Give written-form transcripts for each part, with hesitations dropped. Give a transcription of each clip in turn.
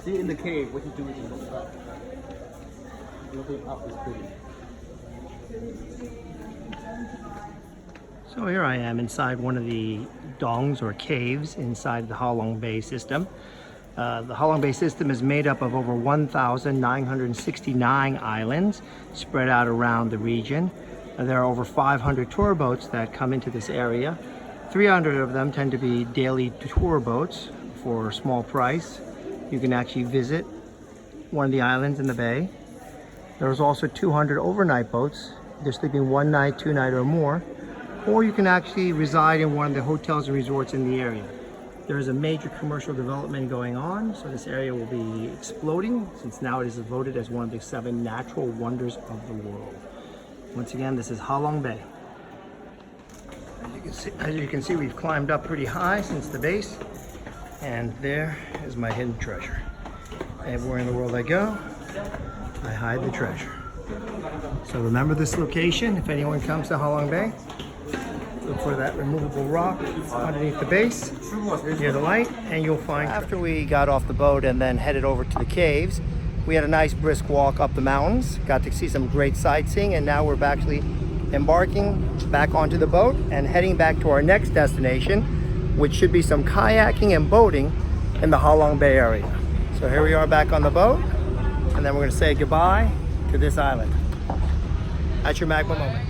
See in the cave, what you do is you look up. Looking up is pretty. So here I am inside one of the dongs or caves inside the Halong Bay system. The Halong Bay system is made up of over 1,969 islands spread out around the region. There are over 500 tour boats that come into this area. 300 of them tend to be daily tour boats for a small price. You can actually visit one of the islands in the bay. There's also 200 overnight boats. They're sleeping 1 night, 2 nights or more. Or you can actually reside in one of the hotels and resorts in the area. There is a major commercial development going on, so this area will be exploding since now it is voted as one of the 7 natural wonders of the world. Once again, this is Halong Bay. As you can see, we've climbed up pretty high since the base, and there is my hidden treasure. Everywhere in the world I go, I hide the treasure. So remember this location if anyone comes to Halong Bay. Look for that removable rock underneath the base, near the light, and you'll find. After we got off the boat and then headed over to the caves, we had a nice brisk walk up the mountains, got to see some great sightseeing, and now we're actually embarking back onto the boat and heading back to our next destination, which should be some kayaking and boating in the Halong Bay area. So here we are back on the boat, and then we're going to say goodbye to this island. That's your Magma moment.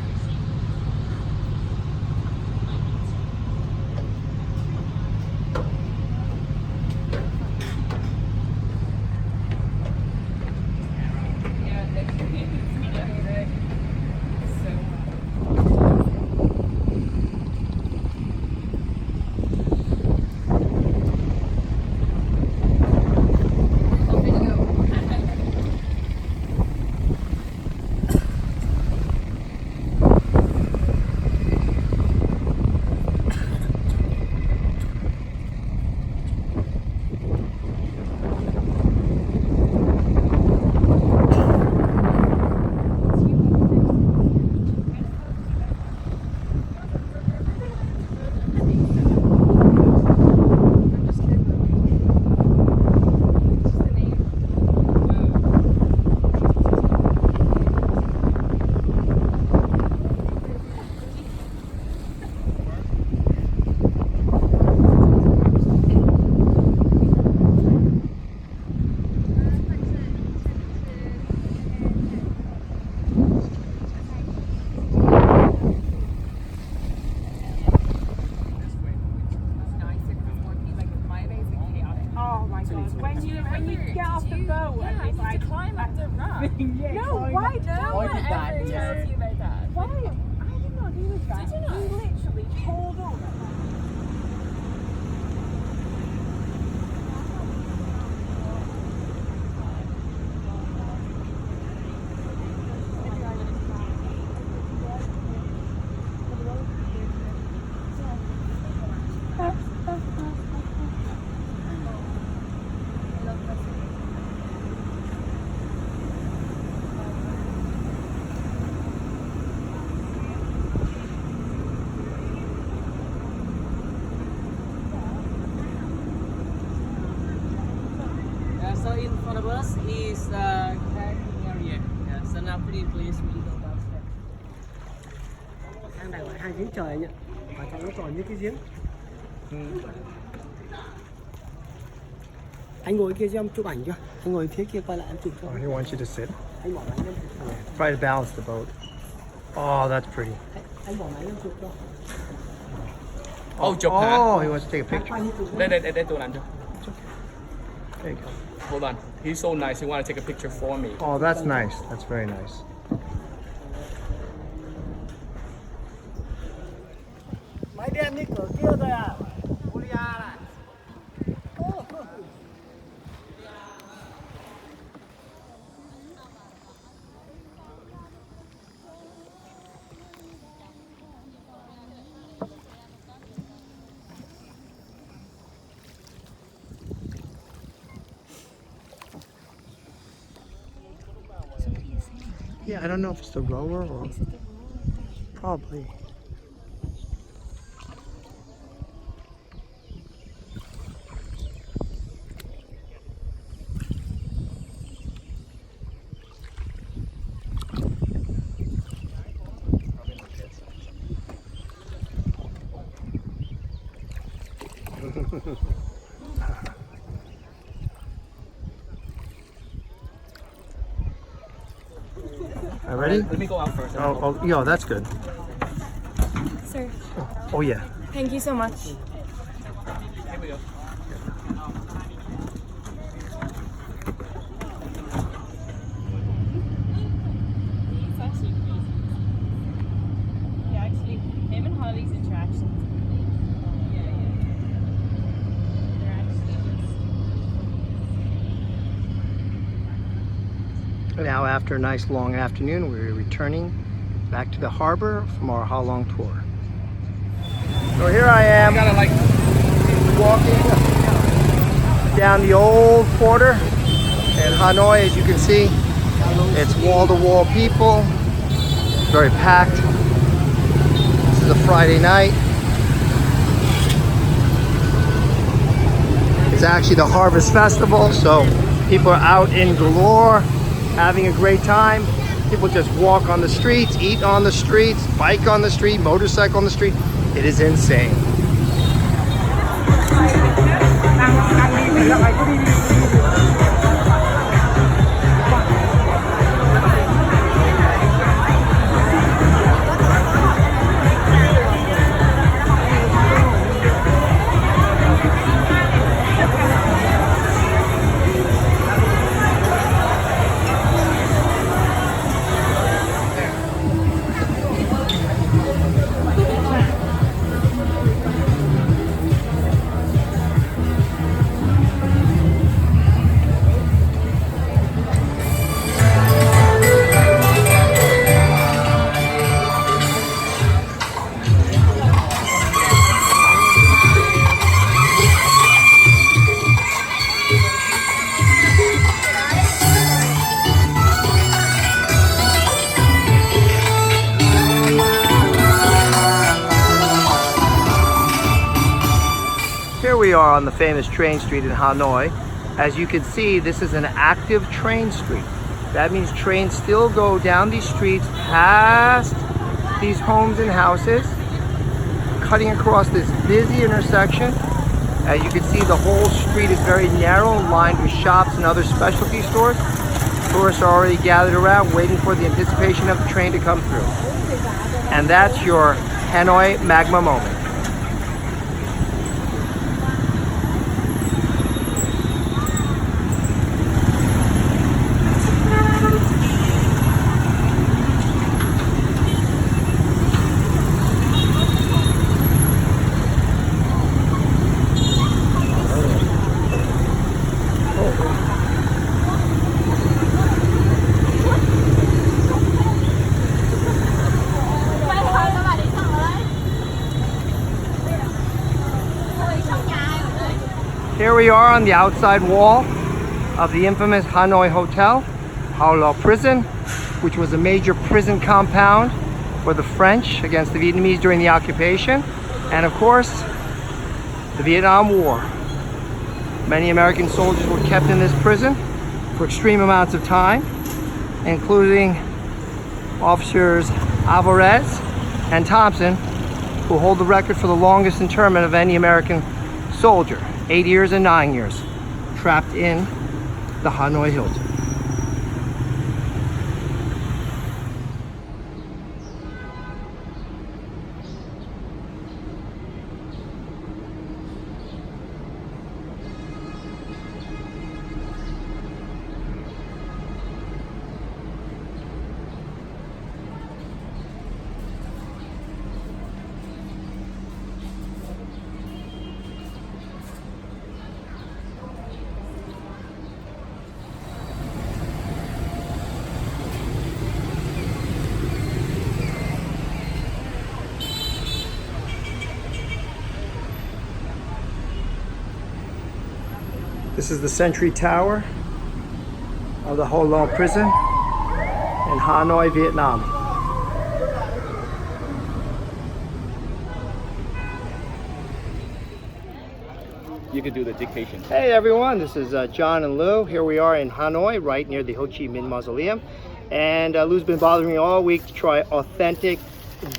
So in front of us is the kayaking area. Yeah, so now pretty please we go downstairs. Hang này gọi hang giếng trời nhỉ? Ở trong nó còn những cái giếng. Anh ngồi kia cho em chụp ảnh chưa? Anh ngồi phía kia coi lại em chụp cho. Oh, he wants you to sit. Anh bỏ máy em chụp cho. Try to balance the boat. Oh, that's pretty. Anh bỏ máy em chụp cho. Oh, chụp hả? Oh, he wants to take a picture. Đây tôi làm cho. There you go. Hold on. He's so nice. He wanted to take a picture for me. Oh, that's nice. That's very nice. Máy đen đi cửa kia rồi à? Olia này. Yeah, I don't know if it's the rower or probably. All right, ready? Let me go out first. Oh, yeah, that's good. Sir, Oh, yeah. thank you so much. Here we go. It's actually crazy. Yeah, actually, him and Holly's interactions. Yeah. They're actually just. Now, after a nice long afternoon, we're returning back to the harbor from our Halong tour. So here I am, walking down the old quarter in Hanoi. As you can see, it's wall-to-wall people, very packed. This is a Friday night. It's actually the Harvest Festival, so people are out in galore, having a great time. People just walk on the streets, eat on the streets, bike on the street, motorcycle on the street. It is insane. Here we are on the famous train street in Hanoi. As you can see, this is an active train street. That means trains still go down these streets past these homes and houses, cutting across this busy intersection. As you can see, the whole street is very narrow, lined with shops and other specialty stores. Tourists are already gathered around, waiting for the anticipation of the train to come through. And that's your Hanoi Magma moment. Here we are on the outside wall of the infamous Hanoi Hotel, Hao Prison, which was a major prison compound for the French against the Vietnamese during the occupation, and of course, the Vietnam War. Many American soldiers were kept in this prison for extreme amounts of time, including officers Alvarez and Thompson, who hold the record for the longest internment of any American soldier, 8 years and 9 years, trapped in the Hanoi Hilton. This is the Sentry Tower of the Ho Lo Prison in Hanoi, Vietnam. You can do the dictation. Hey everyone, this is John and Lou. Here we are in Hanoi, right near the Ho Chi Minh Mausoleum. And Lou's been bothering me all week to try authentic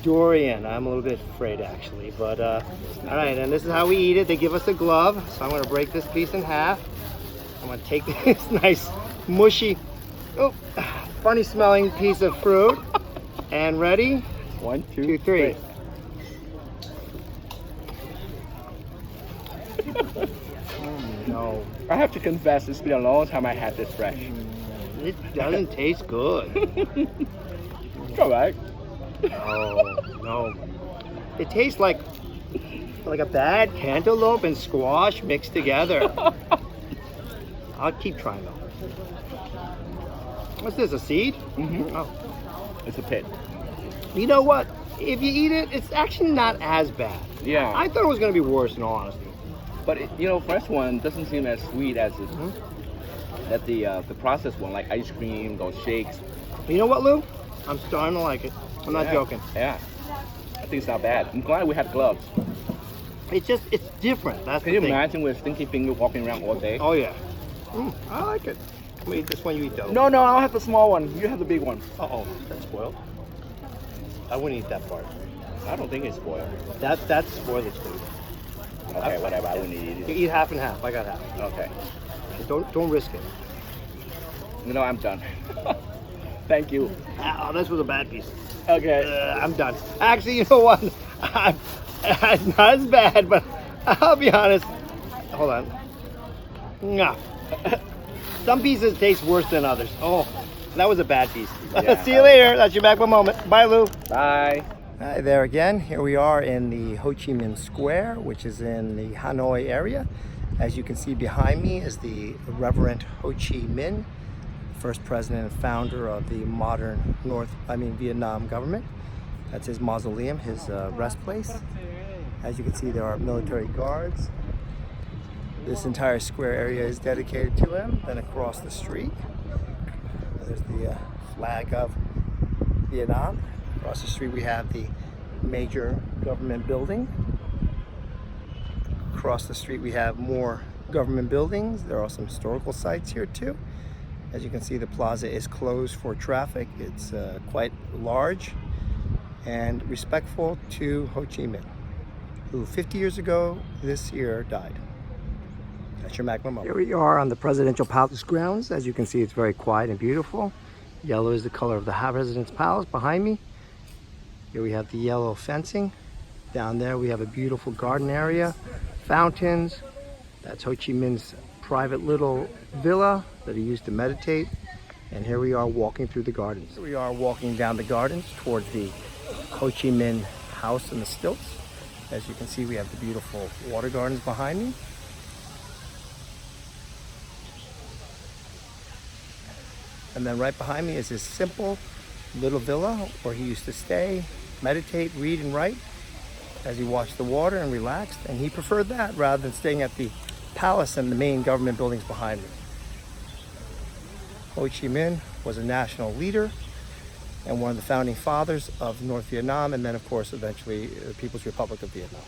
durian. I'm a little bit afraid actually, but all right, and this is how we eat it. They give us a glove, so I'm gonna break this piece in half. I'm gonna take this nice mushy, oh, funny smelling piece of fruit, and ready? 1, 2, 3. No, I have to confess, it's been a long time I had this fresh. it doesn't taste good. All right. No. It tastes like a bad cantaloupe and squash mixed together. I'll keep trying though. What's this, a seed? Mm-hmm. Oh. It's a pit. You know what? If you eat it, it's actually not as bad. Yeah. I thought it was going to be worse in all honesty. But first one doesn't seem as sweet as the processed one, like ice cream, those shakes. You know what, Lou? I'm starting to like it. I'm not joking. Yeah. I think it's not bad. I'm glad we had gloves. It's different. That's Can the you thing. imagine with stinky finger walking around all day? Oh yeah. I like it. I'm gonna eat this one. You eat those. No, I'll have the small one. You have the big one. Uh-oh, that's spoiled. I wouldn't eat that part. I don't think it's spoiled. That's spoilage food. Okay, whatever. I wouldn't eat You it. eat half and half. I got half. Okay. Don't risk it. I'm done. Thank you. Oh, this was a bad piece. Okay. I'm done. Actually, you know what? It's not as bad, but I'll be honest. Hold on. Nah. Some pieces taste worse than others. Oh, that was a bad piece. Yeah. See you later. That's your back one moment. Bye, Lou. Bye. Hi there again. Here we are in the Ho Chi Minh Square, which is in the Hanoi area. As you can see behind me is the Reverend Ho Chi Minh, first president and founder of the modern Vietnam government. That's his mausoleum, his rest place. As you can see, there are military guards. This entire square area is dedicated to him. Then across the street, there's the flag of Vietnam. Across the street we have the major government building. Across the street we have more government buildings. There are some historical sites here too. As you can see, the plaza is closed for traffic. It's quite large and respectful to Ho Chi Minh, who 50 years ago this year died. That's your Mac Memo. Here we are on the Presidential Palace grounds. As you can see, it's very quiet and beautiful. Yellow is the color of the President's Palace behind me. Here we have the yellow fencing. Down there we have a beautiful garden area, fountains. That's Ho Chi Minh's private little villa that he used to meditate. And here we are walking through the gardens. Here we are walking down the gardens towards the Ho Chi Minh house in the stilts. As you can see, we have the beautiful water gardens behind me. And then right behind me is his simple little villa where he used to stay, meditate, read, and write as he watched the water and relaxed. And he preferred that rather than staying at the palace and the main government buildings behind me. Ho Chi Minh was a national leader and one of the founding fathers of North Vietnam, and then of course eventually the People's Republic of Vietnam.